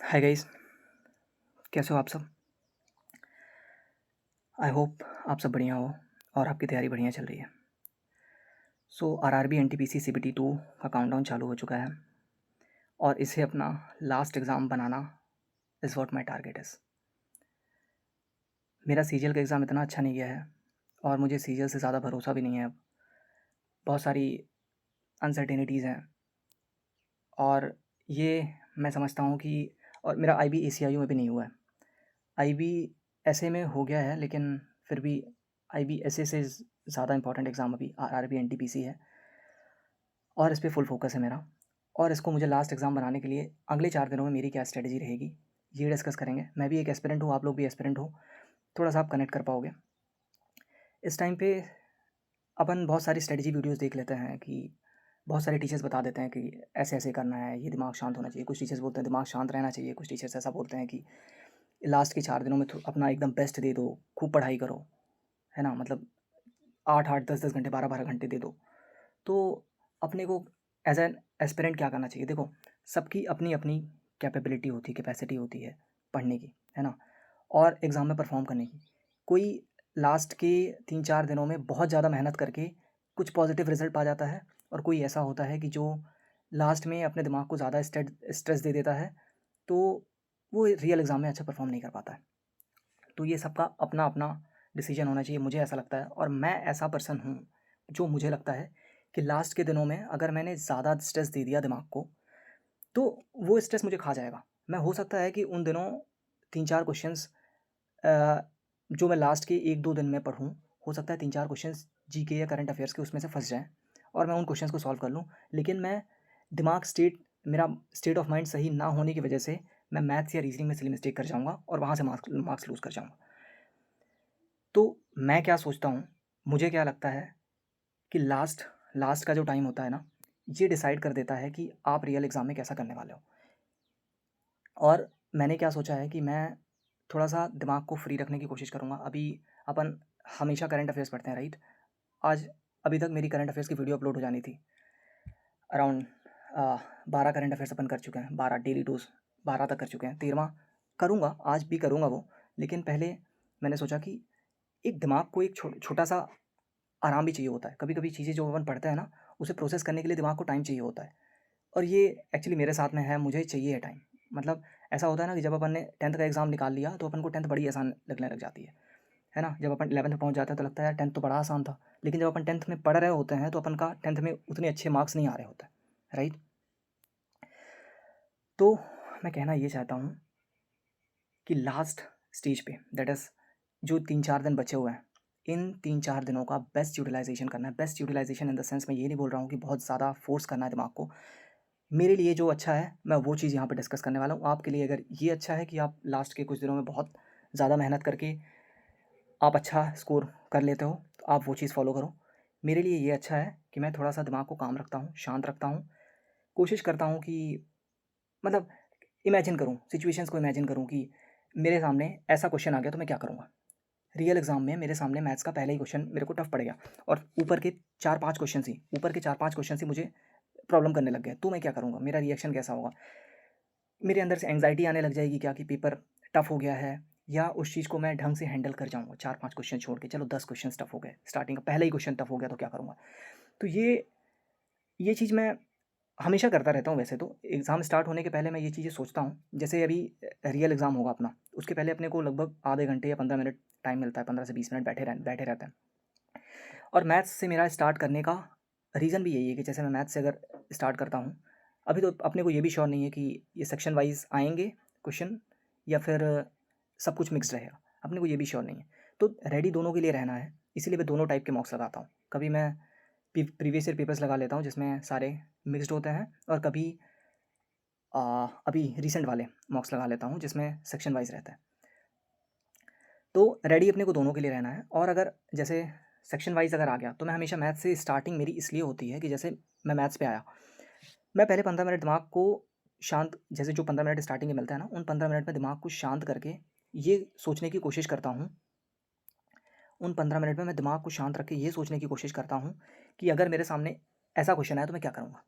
Hi guys, कैसे हो आप सब? आई होप आप सब बढ़िया हो और आपकी तैयारी बढ़िया चल रही है। आरआरबी एनटीपीसी सीबीटी 2 का काउंटडाउन चालू हो चुका है और इसे अपना last exam banana is what my target is. मेरा सीजीएल का एग्ज़ाम इतना अच्छा नहीं गया है और मुझे सीजीएल से ज़्यादा भरोसा भी नहीं है अब। बहुत सारी अनसर्टेनिटीज़ हैं और ये मैं समझता हूँ कि और मेरा आईबी एसीआईयू में भी नहीं हुआ है। आईबी एसए में हो गया है, लेकिन फिर भी आईबी एसए से ज़्यादा इंपॉर्टेंट एग्ज़ाम अभी आरआरबी एनटीपीसी है और इस पे फुल फोकस है मेरा। और इसको मुझे लास्ट एग्ज़ाम बनाने के लिए अगले 4 दिनों में मेरी क्या स्ट्रेटजी रहेगी, ये डिस्कस करेंगे। मैं भी एक एस्पिरेंट हूँ, आप लोग भी एस्पिरेंट हो, थोड़ा-सा आप कनेक्ट कर पाओगे। इस टाइम पे अपन बहुत सारी स्ट्रेटजी वीडियोज़ देख लेते हैं कि बहुत सारे टीचर्स बता देते हैं कि ऐसे-ऐसे करना है, ये दिमाग शांत होना चाहिए। कुछ टीचर्स बोलते हैं दिमाग शांत रहना चाहिए, कुछ टीचर्स ऐसा बोलते हैं कि लास्ट के 4 दिनों में अपना एकदम बेस्ट दे दो, खूब पढ़ाई करो, है ना? मतलब 8-8, 10-10 घंटे, 12-12 घंटे दे दो। तो अपने को एज़ एन एस्पिरेंट क्या करना चाहिए? देखो, सबकी अपनी-अपनी कैपेबिलिटी होती है, कैपेसिटी होती है पढ़ने की, है ना? और एग्ज़ाम में परफ़ॉर्म करने की। कोई लास्ट के 3-4 दिनों में बहुत ज़्यादा मेहनत करके कुछ पॉज़िटिव रिज़ल्ट पा जाता है और कोई ऐसा होता है कि जो लास्ट में अपने दिमाग को ज़्यादा स्ट्रेस दे देता है, तो वो रियल एग्ज़ाम में अच्छा परफ़ॉर्म नहीं कर पाता है। तो ये सबका अपना-अपना डिसीजन होना चाहिए, मुझे ऐसा लगता है। और मैं ऐसा पर्सन हूँ, जो मुझे लगता है कि लास्ट के दिनों में अगर मैंने ज़्यादा स्ट्रेस दे दिया दिमाग को, तो वो स्ट्रेस मुझे खा जाएगा। मैं हो सकता है कि उन दिनों 3-4 क्वेश्चन्स अ, जो मैं लास्ट के 1-2 दिन में पढ़ूँ, हो सकता है 3-4 क्वेश्चन्स जीके या करंट अफ़ेयर्स के उसमें से फँस जाएँ और मैं उन क्वेश्चन्स को सॉल्व कर लूँ। लेकिन मेरा स्टेट ऑफ माइंड सही ना होने की वजह से मैं मैथ्स या रीज़निंग में सिली मिस्टेक कर जाऊँगा और वहाँ से मार्क्स मार्क्स लूज़ कर जाऊँगा। तो मैं क्या सोचता हूँ, मुझे क्या लगता है कि लास्ट लास्ट का जो टाइम होता है ना, ये डिसाइड कर देता है कि आप रियल एग्ज़ाम में कैसा करने वाले हो। और मैंने क्या सोचा है कि मैं थोड़ा-सा दिमाग को फ्री रखने की कोशिश करूँगा। अभी अपन हमेशा करंट अफ़ेयर्स पढ़ते हैं, राइट? आज अभी तक मेरी करंट अफ़ेयर्स की वीडियो अपलोड हो जानी थी। अराउंड 12 करंट अफ़ेयर्स अपन कर चुके हैं, 12 डेली डोज़ 12 तक कर चुके हैं, 13वां करूँगा, आज भी करूँगा वो। लेकिन पहले मैंने सोचा कि एक दिमाग को एक छोटा-सा आराम भी चाहिए होता है। कभी-कभी चीज़ें जो अपन पढ़ते हैं ना, उसे प्रोसेस करने के लिए दिमाग को टाइम चाहिए होता है और ये एक्चुअली मेरे साथ में है, मुझे चाहिए है टाइम। मतलब ऐसा होता है ना कि जब अपन ने 10th का एग्ज़ाम निकाल लिया, तो अपन को 10th बड़ी आसान लगने लग जाती है ना? जब अपन 11th में पहुँच जाते हैं, तो लगता है यार 10th तो बड़ा आसान था। लेकिन जब अपन 10th में पढ़ रहे होते हैं, तो अपन का 10th में उतने अच्छे मार्क्स नहीं आ रहे होते हैं, राइट? तो मैं कहना ये चाहता हूँ कि लास्ट स्टेज पे दैट इज़ जो 3-4 दिन बचे हुए हैं, इन 3-4 दिनों का बेस्ट यूटिलाइज़ेशन करना है। Best utilization in the sense मैं ये नहीं बोल रहा हूँ कि बहुत ज़्यादा फ़ोर्स करना है दिमाग को। मेरे लिए जो अच्छा है, मैं वो चीज़ यहाँ पे डिस्कस करने वाला हूँ। आपके लिए अगर ये अच्छा है कि आप लास्ट के कुछ दिनों में बहुत ज़्यादा मेहनत करके आप अच्छा स्कोर कर लेते हो, तो आप वो चीज़ फ़ॉलो करो। मेरे लिए ये अच्छा है कि मैं थोड़ा-सा दिमाग को काम रखता हूँ, शांत रखता हूँ। कोशिश करता हूँ कि मतलब इमेजिन करूँ, सिचुएशंस को इमेजिन करूँ कि मेरे सामने ऐसा क्वेश्चन आ गया तो मैं क्या करूँगा? रियल एग्ज़ाम में मेरे सामने मैथ्स का पहला ही क्वेश्चन मेरे को टफ पड़ गया और ऊपर के 4-5 क्वेश्चन ही मुझे प्रॉब्लम करने लग गए, तो मैं क्या करूँगा? मेरा रिएक्शन कैसा होगा? मेरे अंदर से एंग्ज़ायटी आने लग जाएगी क्या कि पेपर टफ हो गया है या उस चीज़ को मैं ढंग से हैंडल कर जाऊँगा? 4-5 क्वेश्चन छोड़ के, चलो 10 क्वेश्चन्स टफ हो गए, स्टार्टिंग का पहला ही क्वेश्चन टफ हो गया तो क्या करूँगा? तो ये चीज़ मैं हमेशा करता रहता हूँ वैसे तो। एग्ज़ाम स्टार्ट होने के पहले मैं ये चीज़ें सोचता हूँ। जैसे अभी रियल एग्ज़ाम होगा अपना, उसके पहले अपने को लगभग आधे घंटे या 15 मिनट टाइम मिलता है, 15 से 20 मिनट बैठे रहते हैं। और मैथ्स से मेरा स्टार्ट करने का रीज़न भी यही है कि जैसे मैं मैथ्स से अगर स्टार्ट करता हूँ, अभी तो अपने को ये भी श्योर नहीं है कि ये सेक्शन वाइज़ आएँगे क्वेश्चन या फिर सब कुछ मिक्स्ड रहेगा, अपने को ये भी श्योर नहीं है। तो रेडी दोनों के लिए रहना है, इसीलिए मैं दोनों टाइप के मॉक्स लगाता हूँ। कभी मैं प्रीवियस ईयर पेपर्स लगा लेता हूँ जिसमें सारे मिक्स्ड होते हैं और कभी अ, अभी रिसेंट वाले मॉक्स लगा लेता हूँ जिसमें सेक्शन वाइज़ रहता है। तो रेडी अपने को दोनों के लिए रहना है और अगर जैसे सेक्शन वाइज़ अगर आ गया, तो मैं हमेशा मैथ्स से स्टार्टिंग मेरी इसलिए होती है कि जैसे मैं मैथ्स पे आया, मैं पहले 15 मिनट दिमाग को शांत जैसे जो 15 मिनट स्टार्टिंग में मिलता है ना, उन 15 मिनट में दिमाग को शांत करके ये सोचने की कोशिश करता हूँ उन 15 मिनट में मैं दिमाग को शांत रख के ये सोचने की कोशिश करता हूँ कि अगर मेरे सामने ऐसा क्वेश्चन आया तो मैं क्या करूँगा?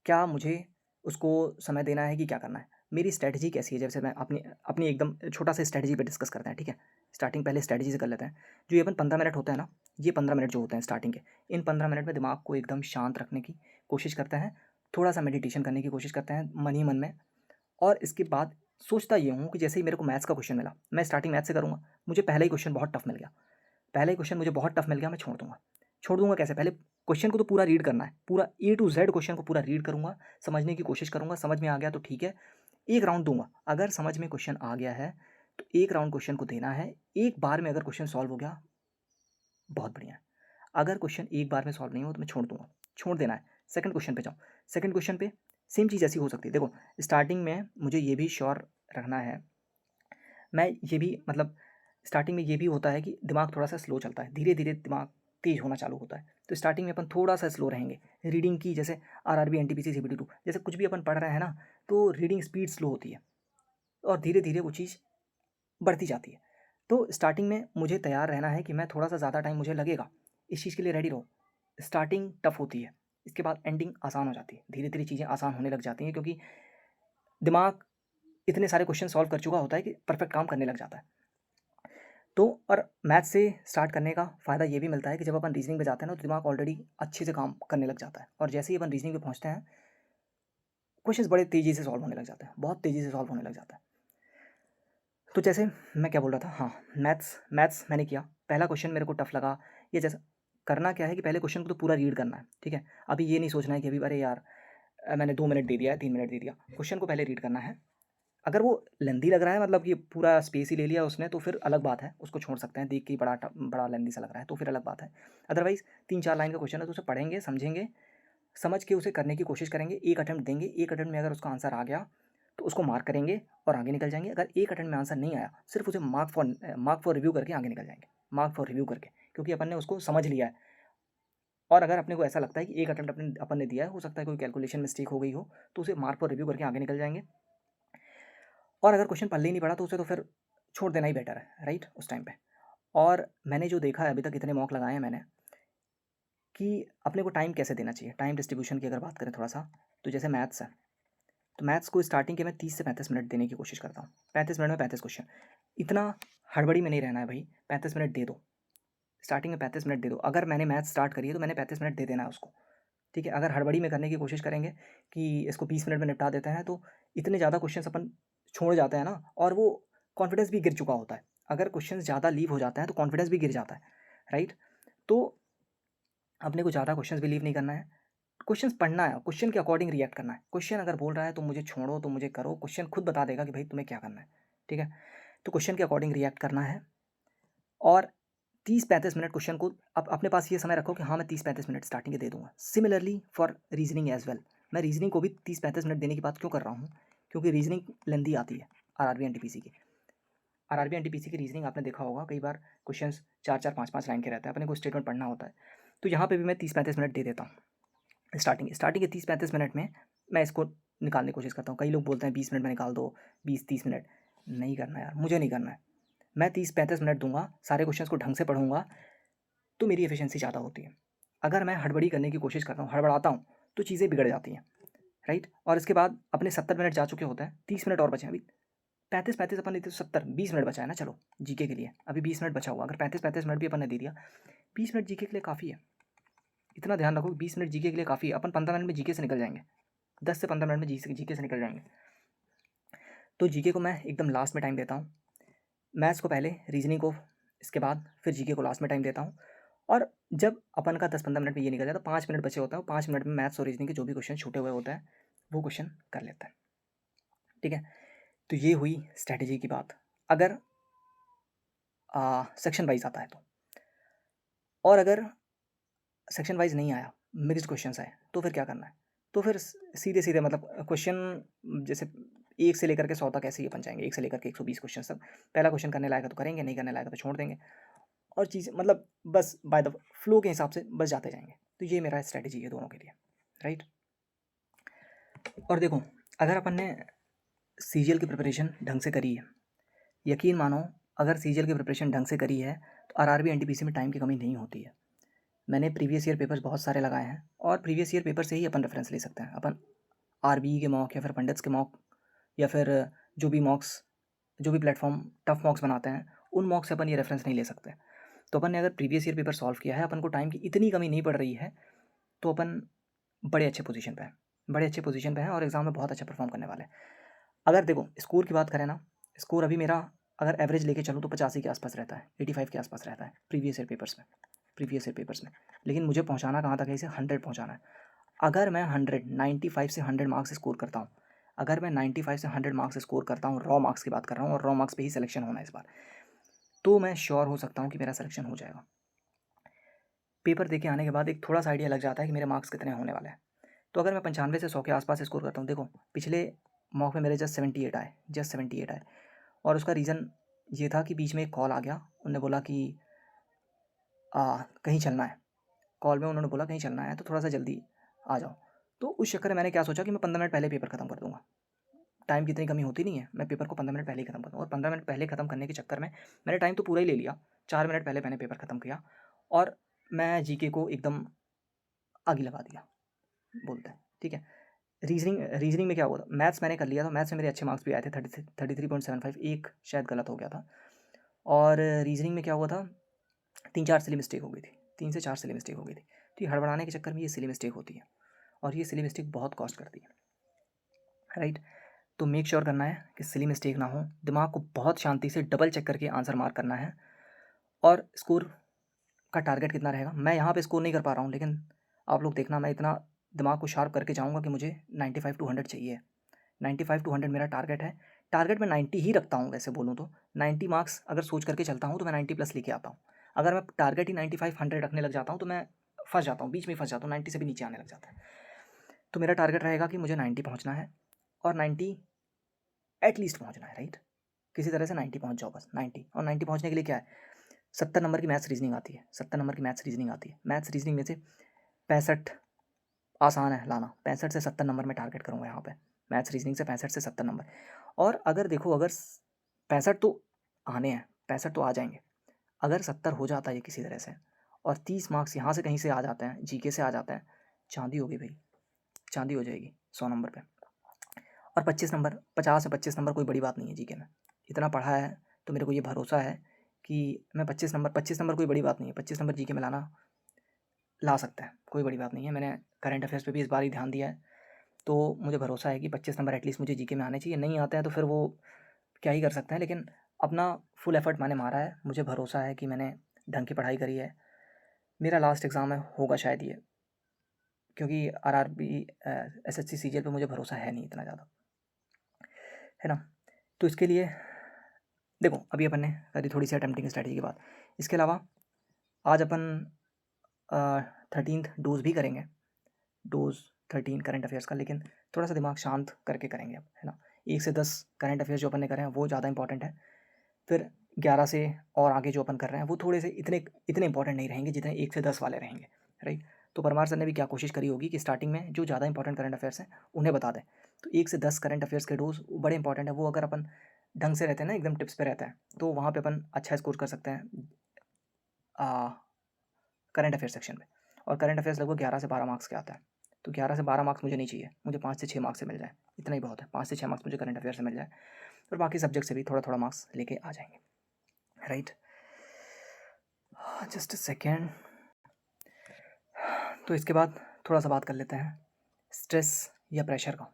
क्या मुझे उसको समय देना है कि क्या करना है? मेरी स्ट्रैटेजी कैसी है, जैसे मैं अपनी अपनी एकदम छोटा सा स्ट्रैटेजी पे डिस्कस करते हैं, ठीक है। स्टार्टिंग पहले स्ट्रैटेजी से कर लेते हैं। जो ये अपन 15 मिनट होते हैं ना, ये 15 मिनट जो होते हैं स्टार्टिंग के, इन 15 मिनट में दिमाग को एकदम शांत रखने की कोशिश करते हैं, थोड़ा सा मेडिटेशन करने की कोशिश करते हैं मन ही मन में। और इसके बाद सोचता ये हूँ कि जैसे ही मेरे को मैथ्स का क्वेश्चन मिला, मैं स्टार्टिंग मैथ्स से करूँगा, मुझे पहला ही क्वेश्चन बहुत टफ मिल गया, पहला ही क्वेश्चन मुझे बहुत टफ मिल गया, मैं छोड़ दूँगा। छोड़ दूँगा कैसे? पहले क्वेश्चन को तो पूरा रीड करना है, पूरा ए टू ज़ेड क्वेश्चन को पूरा रीड करूँगा, समझने की कोशिश करूँगा, समझ में आ गया तो ठीक है, 1 राउंड दूँगा। अगर समझ में क्वेश्चन आ गया है, तो 1 राउंड क्वेश्चन को देना है, एक बार में अगर क्वेश्चन सॉल्व हो गया, बहुत बढ़िया है। अगर क्वेश्चन एक बार में सॉल्व नहीं हुआ तो मैं छोड़ दूँगा, छोड़ देना है। सेकंड क्वेश्चन पे जाओ, सेकंड क्वेश्चन पे सेम चीज़ ऐसी हो सकती है। देखो, स्टार्टिंग में मुझे ये भी श्योर रखना है, मैं ये भी मतलब स्टार्टिंग में ये भी होता है कि दिमाग थोड़ा-सा स्लो चलता है, धीरे-धीरे दिमाग तेज़ होना चालू होता है। तो स्टार्टिंग में अपन थोड़ा-सा स्लो रहेंगे। रीडिंग की जैसे आरआरबी, एनटीपीसी, सीबीटी 2 जैसे कुछ भी अपन पढ़ रहे हैं ना, तो रीडिंग स्पीड स्लो होती है और धीरे-धीरे वो चीज़ बढ़ती जाती है। तो स्टार्टिंग में मुझे तैयार रहना है कि मैं थोड़ा-सा ज़्यादा टाइम मुझे लगेगा, इस चीज़ के लिए रेडी रहो। स्टार्टिंग टफ होती है, इसके बाद एंडिंग आसान हो जाती है। धीरे-धीरे चीज़ें आसान होने लग जाती हैं क्योंकि दिमाग इतने सारे क्वेश्चन सॉल्व कर चुका होता है कि परफेक्ट काम करने लग जाता है। तो और मैथ्स से स्टार्ट करने का फ़ायदा ये भी मिलता है कि जब अपन रीज़निंग पे जाते हैं ना, तो दिमाग ऑलरेडी अच्छे से काम करने लग जाता है और जैसे ही अपन रीज़निंग पे पहुँचते हैं, क्वेश्चंस बड़े तेज़ी से सॉल्व होने लग जाते हैं, बहुत तेज़ी से सॉल्व होने लग जाता है। तो जैसे मैं क्या बोल रहा था, हाँ, मैथ्स मैथ्स मैंने किया, पहला क्वेश्चन मेरे को टफ लगा। ये जैसा करना क्या है कि पहले क्वेश्चन को तो पूरा रीड करना है, ठीक है। अभी ये नहीं सोचना है कि अभी अरे यार मैंने 2 मिनट दे दिया है, 3 मिनट दे दिया। क्वेश्चन को पहले रीड करना है। अगर वो लेंदी लग रहा है, मतलब कि पूरा स्पेस ही ले लिया उसने, तो फिर अलग बात है, उसको छोड़ सकते हैं, देख के ही बड़ा लेंदी सा लग रहा है तो फिर अलग बात है। अदरवाइज़ 3-4 लाइन का क्वेश्चन है तो उसे पढ़ेंगे, समझेंगे, समझ के उसे करने की कोशिश करेंगे, एक अटेम्प्ट देंगे, एक अटेम्प्ट में अगर उसका आंसर आ गया तो उसको मार्क करेंगे और आगे निकल जाएंगे। अगर एक अटेम्प्ट में आंसर नहीं आया, सिर्फ उसे मार्क फॉर रिव्यू करके आगे निकल जाएंगे, मार्क फॉर रिव्यू करके, क्योंकि अपन ने उसको समझ लिया है। और अगर अपने को ऐसा लगता है कि एक अटेम्प्ट अपन ने दिया है, हो सकता है कोई कैलकुलेशन मिस्टेक हो गई हो, तो उसे मार्क फॉर रिव्यू करके आगे निकल जाएंगे। और अगर क्वेश्चन पल्ले ही नहीं पड़ा तो उसे तो फिर छोड़ देना ही बेटर है, राइट, उस टाइम पे। और मैंने जो देखा है अभी तक, इतने मॉक लगाए हैं मैंने, कि अपने को टाइम कैसे देना चाहिए, टाइम डिस्ट्रीब्यूशन की अगर बात करें थोड़ा सा, तो जैसे मैथ्स है, तो मैथ्स को स्टार्टिंग के मैं 30 से 35 मिनट देने की कोशिश करता हूँ। 35 मिनट में 35 क्वेश्चन, इतना हड़बड़ी में नहीं रहना है भाई, 35 मिनट दे दो, स्टार्टिंग में 35 मिनट दे दो। अगर मैंने मैथ्स स्टार्ट करी है तो मैंने 35 मिनट दे देना है उसको, ठीक है। अगर हड़बड़ी में करने की कोशिश करेंगे कि इसको 20 मिनट में निपटा देते हैं, तो इतने ज़्यादा क्वेश्चंस अपन छोड़ जाते हैं ना, और वो कॉन्फिडेंस भी गिर चुका होता है। अगर क्वेश्चंस ज़्यादा लीव हो जाते हैं तो कॉन्फिडेंस भी गिर जाता है, राइट। तो अपने को ज़्यादा क्वेश्चंस भी लीव नहीं करना है, क्वेश्चंस पढ़ना है, क्वेश्चन के अकॉर्डिंग रिएक्ट करना है। क्वेश्चन अगर बोल रहा है तो मुझे छोड़ो, तो मुझे करो, क्वेश्चन खुद बता देगा कि भाई तुम्हें क्या करना है, ठीक है। तो क्वेश्चन के अकॉर्डिंग रिएक्ट करना है। और 30-35 मिनट क्वेश्चन को अपने पास ये समय रखो कि हाँ, मैं 30-35 मिनट स्टार्टिंग के दे दूंगा। Similarly for reasoning as well, मैं रीजनिंग को भी 30-35 मिनट देने की बात क्यों कर रहा हूँ, क्योंकि रीजनिंग लेंदी आती है। आरआरबी एनटीपीसी की आरआरबी एनटीपीसी की रीजनिंग आपने देखा होगा, कई बार क्वेश्चंस 4-4 5-5 लाइन के रहते हैं, अपने को स्टेटमेंट पढ़ना होता है। तो यहाँ पे भी मैं 30-35 मिनट दे देता हूँ। स्टार्टिंग के 30-35 मिनट में मैं इसको निकालने की कोशिश करता हूँ। कई लोग बोलते हैं 20 मिनट में निकाल दो, 20-30 मिनट। नहीं करना यार, मुझे नहीं करना है। मैं 30-35 मिनट दूंगा, सारे क्वेश्चंस को ढंग से पढ़ूंगा, तो मेरी एफिशिएंसी ज़्यादा होती है। अगर मैं हड़बड़ी करने की कोशिश करता हूँ, हड़बड़ाता हूँ, तो चीज़ें बिगड़ जाती हैं, राइट। और इसके बाद अपने 70 मिनट जा चुके होते हैं, 30 मिनट और बचे हैं अभी। 35-35 अपन देते तो 70, 20 मिनट बचा है ना, चलो जीके के लिए अभी 20 मिनट बचा हुआ। अगर 35-35 मिनट भी अपन ने दे दिया, 20 मिनट जीके के लिए काफ़ी है। इतना ध्यान रखो, 20 मिनट जीके के लिए काफ़ी है। अपन 15 मिनट में जीके से निकल जाएंगे, 10 से 15 मिनट में जीके से निकल जाएंगे। तो जीके को मैं एकदम लास्ट में टाइम देता हूँ, मैथ्स को पहले, रीजनिंग को इसके बाद, फिर जीके को लास्ट में टाइम देता हूँ। और जब अपन का 10-15 मिनट में ये निकल जाता है, 5 मिनट बचे होते हैं, 5 मिनट में मैथ्स और रीजनिंग के जो भी क्वेश्चन छूटे हुए होते हैं वो क्वेश्चन कर लेते हैं, ठीक है। तो ये हुई स्ट्रैटेजी की बात। अगर सेक्शन वाइज आता है तो, और अगर सेक्शन वाइज नहीं आया, मिक्स्ड क्वेश्चंस आए, तो फिर क्या करना है? तो फिर सीधे सीधे मतलब क्वेश्चन जैसे 1 से लेकर के 100 तक ऐसे ही अपन जाएंगे, 1 से लेकर के 120 क्वेश्चन तक। पहला क्वेश्चन करने लायक है तो करेंगे, नहीं करने लायक है तो छोड़ देंगे, और चीज़ मतलब बस बाय द फ्लो के हिसाब से बस जाते जाएंगे। तो ये मेरा स्ट्रैटेजी है दोनों के लिए, राइट। और देखो, अगर अपन ने सीजीएल की प्रिपरेशन ढंग से करी है, यकीन मानो, अगर सीजीएल की प्रिपरेशन ढंग से करी है तो आरआरबी एनटीपीसी में टाइम की कमी नहीं होती है। मैंने प्रीवियस ईयर पेपर्स बहुत सारे लगाए हैं, और प्रीवियस ईयर पेपर से ही अपन रेफरेंस ले सकते हैं। अपन आरबीई के मॉक या फिर पंडित्स के मॉक या फिर जो भी प्लेटफॉर्म टफ मॉक्स बनाते हैं, उन मॉक्स से अपन ये रेफरेंस नहीं ले सकते। तो अपन ने अगर प्रीवियस ईयर पेपर सॉल्व किया है, अपन को टाइम की इतनी कमी नहीं पड़ रही है, तो अपन बड़े अच्छे पोजीशन पे हैं और एग्ज़ाम में बहुत अच्छा परफॉर्म करने वाले हैं। अगर देखो स्कोर की बात करें ना, स्कोर अभी मेरा अगर एवरेज लेके चलूँ तो 85 के आसपास रहता है, 85 के आसपास रहता है प्रीवियस ईयर पेपर्स में। लेकिन मुझे पहुँचाना कहाँ तक है, इसे 100 पहुँचाना है। अगर मैं 95 से 100 मार्क्स स्कोर करता हूँ, अगर मैं 95 से 100 मार्क्स स्कोर करता हूँ, रॉ मार्क्स की बात कर रहा हूँ और रॉ मार्क्स पे ही सिलेक्शन होना है इस बार, तो मैं श्योर हो सकता हूँ कि मेरा सिलेक्शन हो जाएगा। पेपर देके आने के बाद एक थोड़ा सा आइडिया लग जाता है कि मेरे मार्क्स कितने होने वाले हैं। तो अगर मैं 95 से 100 के आसपास स्कोर करता हूँ, देखो पिछले मॉक में मेरे जस्ट 78 आए। और उसका रीज़न ये था कि बीच में एक कॉल आ गया, उनने बोला कि कहीं चलना है। कॉल में उन्होंने बोला कहीं चलना है तो थोड़ा सा जल्दी आ जाओ। तो उस चक्कर में मैंने क्या सोचा कि मैं 15 मिनट पहले पेपर ख़त्म कर दूँगा। टाइम की इतनी कमी होती नहीं है, मैं पेपर को 15 मिनट पहले ही ख़त्म कर दूँ। और 15 मिनट पहले ख़त्म करने के चक्कर में मैंने टाइम तो पूरा ही ले लिया, 4 मिनट पहले मैंने पेपर ख़त्म किया और मैं जीके को एकदम आग ही लगा दिया, बोलते हैं, ठीक है। रीजनिंग में क्या हुआ था, मैथ्स मैंने कर लिया था, मैथ्स में मेरे अच्छे मार्क्स भी आए थे, 33.75, एक शायद गलत हो गया था। और रीजनिंग में क्या हुआ था, 3-4 सिली मिस्टेक हो गई थी, 3 से 4 सिली मिस्टेक हो गई थी। तो ये हड़बड़ाने के चक्कर में ये सिली मिस्टेक होती है और ये सिली मिस्टेक बहुत कॉस्ट करती है, राइट। तो मेक श्योर करना है कि सिली मिस्टेक ना हो, दिमाग को बहुत शांति से डबल चेक करके आंसर मार्क करना है। और स्कोर का टारगेट कितना रहेगा, मैं यहाँ पे स्कोर नहीं कर पा रहा हूँ, लेकिन आप लोग देखना मैं इतना दिमाग को शार्प करके जाऊँगा कि मुझे 95 टू 100 चाहिए। 95 टू 100 मेरा टारगेट है। टारगेट मैं 90 ही रखता हूँ, वैसे बोलूँ तो 90 मार्क्स अगर सोच करके चलता हूँ तो मैं 90 प्लस लेके आता हूँ। अगर मैं टारगेट ही 95 100 रखने लग जाता हूँ तो मैं फंस जाता हूँ, बीच में फंस जाता हूँ, 90 से भी नीचे आने लग जाता है। तो मेरा टारगेट रहेगा कि मुझे 90 पहुँचना है और 90 एटलीस्ट पहुँचना है, राइट। किसी तरह से 90 पहुँच जाओ बस, 90। और 90 पहुँचने के लिए क्या है, 70 नंबर की मैथ्स रीजनिंग आती है, 70 नंबर की मैथ्स रीजनिंग आती है। मैथ्स रीजनिंग में से 65 आसान है लाना, 65 से 70 नंबर में टारगेट करूँगा यहाँ पे। मैथ्स रीजनिंग से 65 से 70 नंबर। और अगर देखो, अगर 65 तो आने हैं, 65 तो आ जाएंगे। अगर 70 हो जाता है ये किसी तरह से और 30 मार्क्स यहाँ से कहीं से आ जाते हैं, जीके से आ जाते हैं, चांदी हो गई भाई, चांदी हो जाएगी 100 नंबर पे। और 25 नंबर, 50 से 25 नंबर कोई बड़ी बात नहीं है जीके में। इतना पढ़ा है तो मेरे को ये भरोसा है कि मैं 25 नंबर कोई बड़ी बात नहीं है, 25 नंबर जीके में ला सकता है, कोई बड़ी बात नहीं है। मैंने करंट अफेयर्स पे भी इस बार ही ध्यान दिया है, तो मुझे भरोसा है कि 25 नंबर एटलीस्ट मुझे जीके में आने चाहिए। नहीं आते हैं तो फिर वो क्या ही कर सकते हैं, लेकिन अपना फुल एफर्ट मैंने मारा है, मुझे भरोसा है कि मैंने ढंग की पढ़ाई करी है। मेरा लास्ट एग्ज़ाम है, होगा शायद ये, क्योंकि आरआरबी एसएससी सीजीएल पे मुझे भरोसा है नहीं इतना ज़्यादा, है ना। तो इसके लिए देखो, अभी अपन ने करी थोड़ी सी अटेम्प्टिंग स्ट्रैटेजी की बात। इसके अलावा आज अपन 13th डोज भी करेंगे, डोज 13 करंट अफेयर्स का, लेकिन थोड़ा सा दिमाग शांत करके करेंगे अब, है ना। 1 से 10 करंट अफेयर्स जो अपन ने करे हैं वो ज़्यादा इंपॉर्टेंट है। फिर 11 से और आगे जो अपन कर रहे हैं वो थोड़े से इतने इतने इंपॉर्टेंट नहीं रहेंगे जितने 1 से 10 वाले रहेंगे, राइट। तो परमार सर ने भी क्या कोशिश करी होगी कि स्टार्टिंग में जो ज़्यादा इंपॉर्टेंट करंट अफेयर्स हैं उन्हें बता दें। तो 1 से 10 करंट अफेयर्स के डोज बड़े इंपॉर्टेंट है, वो अगर अपन ढंग से रहते हैं ना, एकदम टिप्स पे रहता है, तो वहाँ पे अपन अच्छा स्कोर कर सकते हैं करंट अफेयर सेक्शन में। और करंट अफेयर्स लगभग 11 से 12 मार्क्स के आता है, तो 11 से 12 मार्क्स मुझे नहीं चाहिए, मुझे 5 से 6 मार्क्स से मिल जाए, इतना ही बहुत है। 5 से 6 मार्क्स मुझे करंट अफेयर से मिल जाए और बाकी सब्जेक्ट से भी थोड़ा थोड़ा मार्क्स लेके आ जाएंगे, राइट। Just a second. तो इसके बाद थोड़ा सा बात कर लेते हैं स्ट्रेस या प्रेशर का।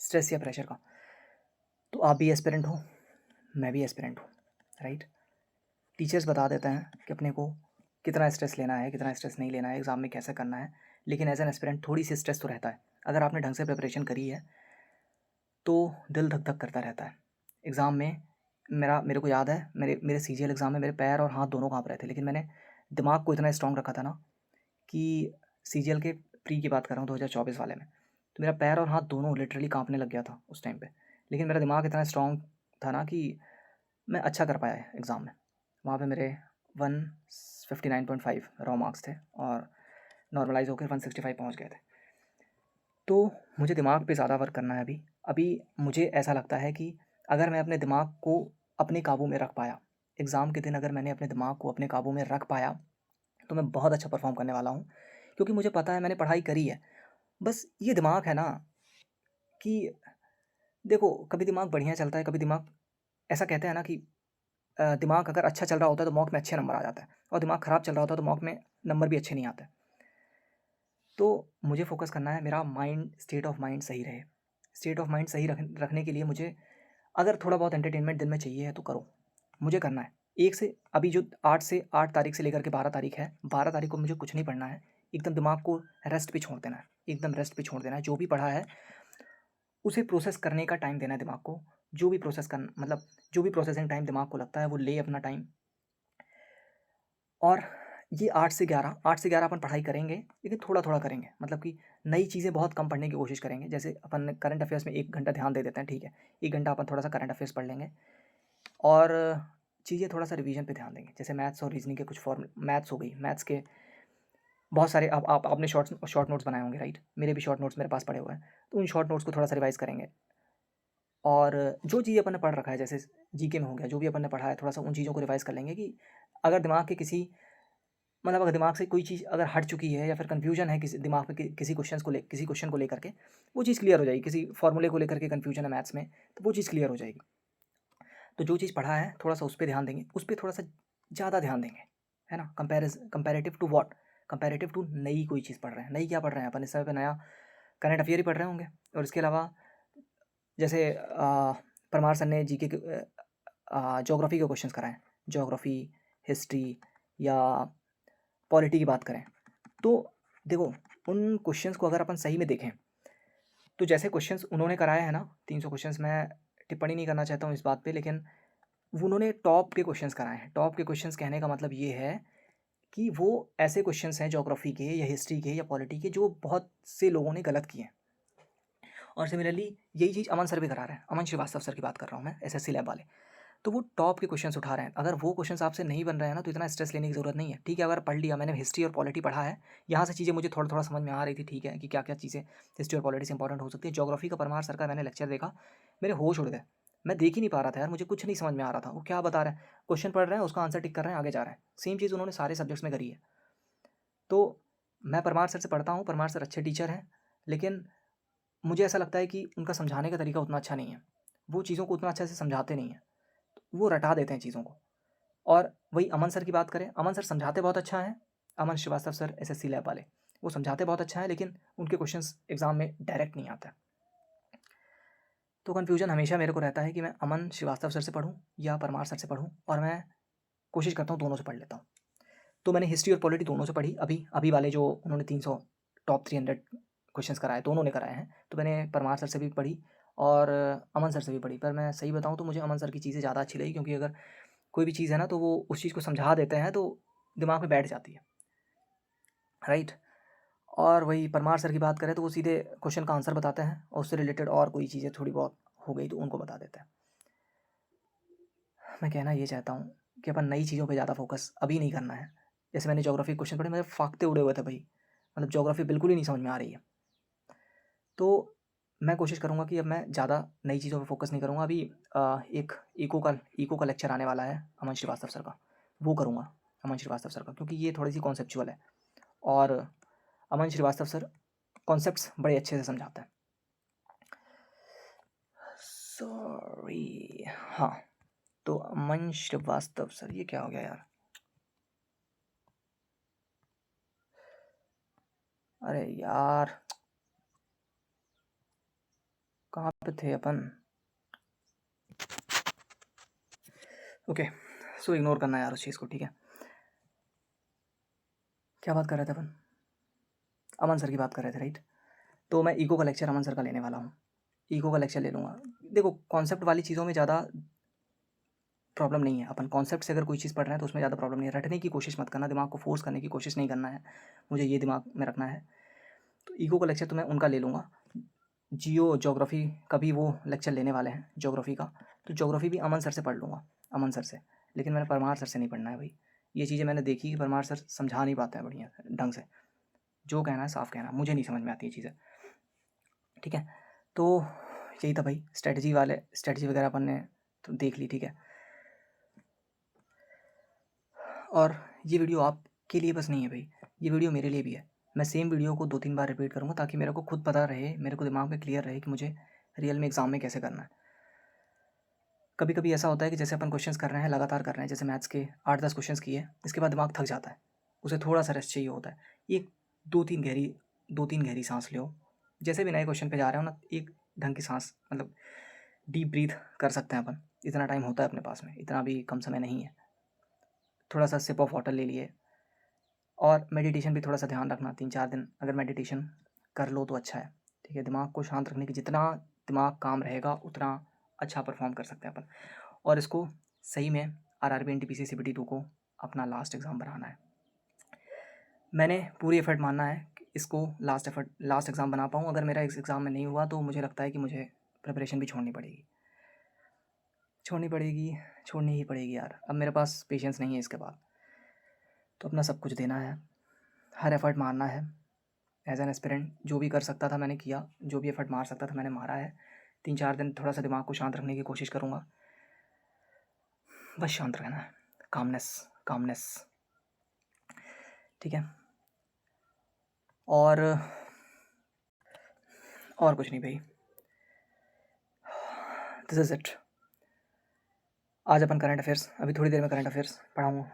स्ट्रेस या प्रेशर का, तो आप भी एस्पिरेंट हो, मैं भी एस्पिरेंट हूँ, राइट। टीचर्स बता देते हैं कि अपने को कितना स्ट्रेस लेना है, कितना स्ट्रेस नहीं लेना है, एग्ज़ाम में कैसे करना है, लेकिन एज एन एस्पिरेंट थोड़ी सी स्ट्रेस तो रहता है। अगर आपने ढंग से प्रिपरेशन करी है तो दिल धक धक करता रहता है। एग्ज़ाम में मेरे को याद है, मेरे मेरे सीजीएल एग्ज़ाम में मेरे पैर और हाथ दोनों काँप रहे थे, लेकिन मैंने दिमाग को इतना स्ट्रॉन्ग रखा था ना कि सीजीएल के प्री की बात कर रहा हूँ 2024 वाले में, तो मेरा पैर और हाथ दोनों लिटरली काँपने लग गया था उस टाइम पे। लेकिन मेरा दिमाग इतना स्ट्रॉन्ग था ना कि मैं अच्छा कर पाया एग्ज़ाम में। वहाँ पे मेरे 159.5 रॉ मार्क्स थे और नॉर्मलाइज़ होकर 165 पहुँच गए थे। तो मुझे दिमाग पे ज़्यादा वर्क करना है अभी। अभी मुझे ऐसा लगता है कि अगर मैं अपने दिमाग को अपने काबू में रख पाया, एग्ज़ाम के दिन अगर मैंने अपने दिमाग को अपने काबू में रख पाया, तो मैं बहुत अच्छा परफ़ॉर्म करने वाला हूँ। क्योंकि मुझे पता है मैंने पढ़ाई करी है। बस ये दिमाग है ना कि देखो, कभी दिमाग बढ़िया चलता है, कभी दिमाग, ऐसा कहते हैं ना कि दिमाग अगर अच्छा चल रहा होता है तो मॉक में अच्छे नंबर आ जाता है, और दिमाग ख़राब चल रहा होता है तो मॉक में नंबर भी अच्छे नहीं आते। तो मुझे फ़ोकस करना है, मेरा माइंड, स्टेट ऑफ माइंड सही रहे। स्टेट ऑफ माइंड सही रखने के लिए मुझे, अगर थोड़ा बहुत एंटरटेनमेंट दिन में चाहिए है तो करो, मुझे करना है। 1 से अभी जो 8 तारीख से लेकर के 12 तारीख है, 12 तारीख को मुझे कुछ नहीं पढ़ना है, एकदम दिमाग को रेस्ट पे छोड़ देना है, एकदम रेस्ट पे छोड़ देना है। जो भी पढ़ा है उसे प्रोसेस करने का टाइम देना है दिमाग को। जो भी प्रोसेस कर मतलब जो भी प्रोसेसिंग टाइम दिमाग को लगता है वो ले अपना टाइम। और ये 8 से 11 अपन पढ़ाई करेंगे, लेकिन थोड़ा-थोड़ा करेंगे। मतलब कि नई चीज़ें बहुत कम पढ़ने की कोशिश करेंगे। जैसे अपन करंट अफ़ेयर्स में 1 घंटा ध्यान दे देते हैं, ठीक है। 1 घंटा अपन थोड़ा-सा करंट अफ़ेयर्स पढ़ लेंगे, और चीज़ें थोड़ा-सा रिवीजन पे ध्यान देंगे। जैसे मैथ्स और रीज़निंग के कुछ मैथ्स हो गई, मैथ्स के बहुत सारे, आप आपने शॉर्ट नोट्स बनाए होंगे, राइट? मेरे भी शॉर्ट नोट्स मेरे पास पड़े हुए हैं। तो उन शॉर्ट नोट्स को थोड़ा-सा रिवाइज़ करेंगे। और जो चीज़ अपन ने पढ़ रखा है, जैसे जीके में हो गया, जो भी अपन ने पढ़ा है, थोड़ा-सा उन चीज़ों को रिवाइज़ कर लेंगे कि अगर दिमाग के किसी, मतलब अगर दिमाग से कोई चीज़ अगर हट चुकी है, या फिर कन्फ्यूजन है किसी दिमाग में किसी क्वेश्चन को लेकर के, वो चीज़ क्लियर हो जाएगी। किसी फ़ॉर्मूले को लेकर के कन्फ्यूजन है मैथ्स में, तो वो चीज़ क्लियर हो जाएगी। तो जो चीज़ पढ़ा है थोड़ा-सा उस पे ध्यान देंगे, उस पे थोड़ा-सा ज़्यादा ध्यान देंगे, है ना? Comparative to what? Comparative to नई कोई चीज़ पढ़ रहे हैं। नई क्या पढ़ रहे हैं अपन? इस समय पे नया करंट अफ़ेयर ही पढ़ रहे होंगे। और इसके अलावा जैसे परमार सर ने जीके के ज्योग्राफ़ी के क्वेश्चंस कराएँ। ज्योग्राफ़ी, हिस्ट्री या पॉलिटी की बात करें, तो देखो, उन क्वेश्चंस को अगर अपन सही में देखें, तो जैसे क्वेश्चंस उन्होंने कराए हैं ना, 300 क्वेश्चंस, मैं टिप्पणी नहीं करना चाहता हूँ इस बात पे, लेकिन वो उन्होंने टॉप के क्वेश्चंस कराए हैं। टॉप के क्वेश्चंस कहने का मतलब ये है कि वो ऐसे क्वेश्चंस हैं ज्योग्राफ़ी के या हिस्ट्री के या पॉलिटी के, जो बहुत से लोगों ने गलत किए हैं। और सिमिलरली यही चीज़ अमन सर भी करा रहे हैं। अमन श्रीवास्तव सर की बात कर रहा हूँ मैं, एसएससी लैब वाले। तो वो टॉप के क्वेश्चंस उठा रहे हैं। अगर वो क्वेश्चंस आपसे नहीं बन रहे हैं ना, तो इतना स्ट्रेस लेने की ज़रूरत नहीं है। ठीक है, अगर पढ़ लिया मैंने, हिस्ट्री और पॉलिटी पढ़ा है, यहाँ से चीज़ें मुझे थोड़ा-थोड़ा समझ में आ रही थी, ठीक है, कि क्या-क्या चीज़ें हिस्ट्री और पॉलिटी से इंपॉर्टेंट हो सकती है। ज्योग्राफी का परमार सर का मैंने लेक्चर देखा, मेरे होश उड़ गए। मैं देख ही नहीं पा रहा था यार, मुझे कुछ नहीं समझ में आ रहा था। वो क्या बता रहे हैं, क्वेश्चन पढ़ रहे हैं, उसका आंसर टिक कर रहे हैं, आगे जा रहे हैं। सेम चीज़ उन्होंने सारे सब्जेक्ट्स में करी है। तो मैं परमार सर से पढ़ता हूँ, परमार सर अच्छे टीचर हैं, लेकिन मुझे ऐसा लगता है कि उनका समझाने का तरीका उतना अच्छा नहीं है। वो चीज़ों को उतना अच्छे से समझाते नहीं हैं। वो रटा देते हैं चीज़ों को। और वही अमन सर की बात करें, अमन सर समझाते बहुत अच्छा हैं। अमन श्रीवास्तव सर एसएससी लैब वाले, वो समझाते बहुत अच्छा है, लेकिन उनके क्वेश्चंस एग्ज़ाम में डायरेक्ट नहीं आते। तो कन्फ्यूजन हमेशा मेरे को रहता है कि मैं अमन श्रीवास्तव सर से पढ़ूँ या परमार सर से पढ़ूँ, और मैं कोशिश करता हूँ दोनों से पढ़ लेता हूँ। तो मैंने हिस्ट्री और पॉलिटी दोनों से पढ़ी। अभी अभी वाले जो उन्होंने 300 टॉप 300 क्वेश्चंस कराए, दोनों ने कराए हैं, तो मैंने परमार सर से भी पढ़ी और अमन सर से भी पढ़ी। पर मैं सही बताऊँ तो मुझे अमन सर की चीज़ें ज़्यादा अच्छी लगी, क्योंकि अगर कोई भी चीज़ है ना, तो वो उस चीज़ को समझा देते हैं तो दिमाग में बैठ जाती है, राइट? और वही परमार सर की बात करें तो वो सीधे क्वेश्चन का आंसर बताते हैं, और उससे रिलेटेड और कोई चीज़ें थोड़ी बहुत हो गई तो उनको बता देते हैं। मैं कहना ये चाहता हूँ कि अपन नई चीज़ों पे ज़्यादा फोकस अभी नहीं करना है। जैसे मैंने ज्योग्राफी क्वेश्चन पढ़े, मेरे फाकते उड़े हुए थे भाई, मतलब ज्योग्राफी बिल्कुल ही नहीं समझ में आ रही है। तो मैं कोशिश करूँगा कि अब मैं ज़्यादा नई चीज़ों पे फ़ोकस नहीं करूँगा। अभी एक इको का लेक्चर आने वाला है अमन श्रीवास्तव सर का, वो करूँगा अमन श्रीवास्तव सर का, क्योंकि ये थोड़ी-सी कॉन्सेप्चुअल है, और अमन श्रीवास्तव सर कॉन्सेप्ट्स बड़े अच्छे से समझाते हैं। सॉरी, हाँ, तो अमन श्रीवास्तव सर, ये क्या हो गया यार? अरे यार, कहाँ पे थे अपन? ओके, सो इग्नोर करना यार उस चीज़ को, ठीक है। क्या बात कर रहे थे अपन? अमन सर की बात कर रहे थे, राइट? तो मैं इको का लेक्चर अमन सर का लेने वाला हूँ। इको का लेक्चर ले लूँगा। देखो, कॉन्सेप्ट वाली चीज़ों में ज़्यादा प्रॉब्लम नहीं है। अपन कॉन्सेप्ट से अगर कोई चीज़ पढ़ रहे हैं तो उसमें ज़्यादा प्रॉब्लम नहीं है। रटने की कोशिश मत करना, दिमाग को फोर्स करने की कोशिश नहीं करना है। मुझे ये दिमाग में रखना है। तो इको का लेक्चर तो मैं उनका ले लूँगा। ज्योग्राफ़ी का भी वो लेक्चर लेने वाले हैं, ज्योग्राफ़ी का। तो ज्योग्राफ़ी भी अमन सर से पढ़ लूँगा, अमन सर से। लेकिन मैंने परमार सर से नहीं पढ़ना है भाई। ये चीज़ें मैंने देखी कि परमार सर समझा नहीं पाते हैं बढ़िया ढंग से। जो कहना है साफ कहना, मुझे नहीं समझ में आती ये चीज़ें, ठीक है। तो यही था भाई, स्ट्रेटजी वगैरह अपन ने तो देख ली, ठीक है। और ये वीडियो आपके लिए बस नहीं है भाई, ये वीडियो मेरे लिए भी है। मैं सेम वीडियो को 2-3 बार रिपीट करूँगा, ताकि मेरे को खुद पता रहे, मेरे को दिमाग में क्लियर रहे कि मुझे रियल में एग्ज़ाम में कैसे करना है। कभी कभी ऐसा होता है कि जैसे अपन क्वेश्चंस कर रहे हैं, लगातार कर रहे हैं, जैसे मैथ्स के 8-10 क्वेश्चंस किए, इसके बाद दिमाग थक जाता है, उसे थोड़ा सा रेस्ट चाहिए होता है। एक 2-3 गहरी सांस लो। जैसे भी नए क्वेश्चन पे जा रहे हो ना, एक ढंग की सांस, मतलब डीप ब्रीथ कर सकते हैं अपन। इतना टाइम होता है अपने पास में, इतना भी कम समय नहीं है। थोड़ा सा सिप ऑफ वाटर ले लिए। और मेडिटेशन भी थोड़ा सा ध्यान रखना, 3-4 दिन अगर मेडिटेशन कर लो तो अच्छा है। ठीक है, दिमाग को शांत रखने की, जितना दिमाग काम रहेगा उतना अच्छा परफॉर्म कर सकते हैं अपन। और इसको सही में आरआरबी एनटीपीसी सीबीटी 2 को अपना लास्ट एग्ज़ाम बनाना है। मैंने पूरी एफर्ट मानना है कि इसको लास्ट एग्ज़ाम बना पाऊँ। अगर मेरा इस एग्ज़ाम में नहीं हुआ तो मुझे लगता है कि मुझे प्रिपरेशन भी छोड़नी ही पड़ेगी यार। अब मेरे पास पेशेंस नहीं है इसके बाद। तो अपना सब कुछ देना है, हर एफ़र्ट मारना है। एज़ एन एस्पिरेंट जो भी कर सकता था मैंने किया, जो भी एफ़र्ट मार सकता था मैंने मारा है। 3-4 दिन थोड़ा सा दिमाग को शांत रखने की कोशिश करूँगा। बस शांत रहना है, कामनेस। ठीक है, और कुछ नहीं भाई, दिस इज़ इट। आज अपन करंट अफेयर्स, अभी थोड़ी देर में करंट अफेयर्स पढ़ाऊँ,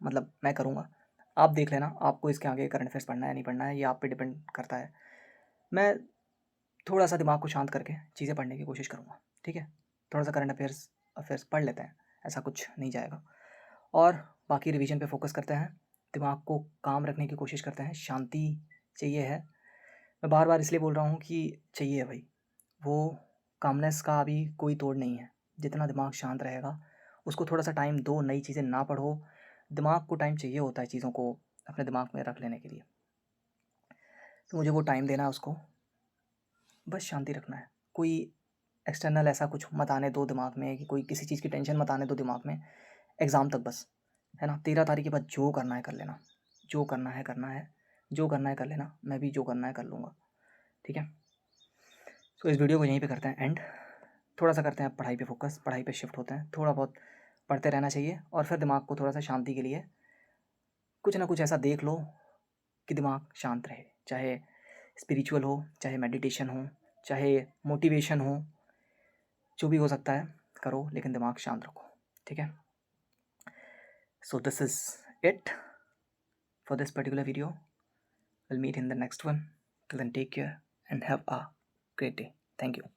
मतलब मैं करूँगा। आप देख लेना, आपको इसके आगे करंट अफेयर्स पढ़ना है या नहीं पढ़ना है, ये आप पे डिपेंड करता है। मैं थोड़ा सा दिमाग को शांत करके चीज़ें पढ़ने की कोशिश करूँगा। ठीक है, थोड़ा सा करंट अफेयर्स पढ़ लेते हैं, ऐसा कुछ नहीं जाएगा। और बाकी रिवीजन पे फोकस करते हैं, दिमाग को काम रखने की कोशिश करते हैं। शांति चाहिए है, मैं बार बार इसलिए बोल रहा हूँ कि चाहिए है भाई। वो कामनेस का अभी कोई तोड़ नहीं है। जितना दिमाग शांत रहेगा, उसको थोड़ा सा टाइम दो, नई चीज़ें ना पढ़ो। दिमाग को टाइम चाहिए होता है चीज़ों को अपने दिमाग में रख लेने के लिए। तो मुझे वो टाइम देना है उसको, बस शांति रखना है। कोई एक्सटर्नल ऐसा कुछ मत आने दो दिमाग में, कि कोई किसी चीज़ की टेंशन मत आने दो दिमाग में एग्ज़ाम तक, बस, है ना। 13 तारीख के बाद जो करना है कर लेना, जो करना है कर लेना। मैं भी जो करना है कर लूँगा। ठीक है, तो इस वीडियो को यहीं पे करते हैं एंड। थोड़ा सा करते हैं पढ़ाई पे फोकस, पढ़ाई पे शिफ्ट होते हैं। थोड़ा बहुत पढ़ते रहना चाहिए और फिर दिमाग को थोड़ा सा शांति के लिए कुछ ना कुछ ऐसा देख लो कि दिमाग शांत रहे। चाहे स्पिरिचुअल हो, चाहे मेडिटेशन हो, चाहे मोटिवेशन हो, जो भी हो सकता है करो, लेकिन दिमाग शांत रखो। ठीक है, so this is it for this particular video. Will meet in the next one. Till then, take care and have a great day. Thank you.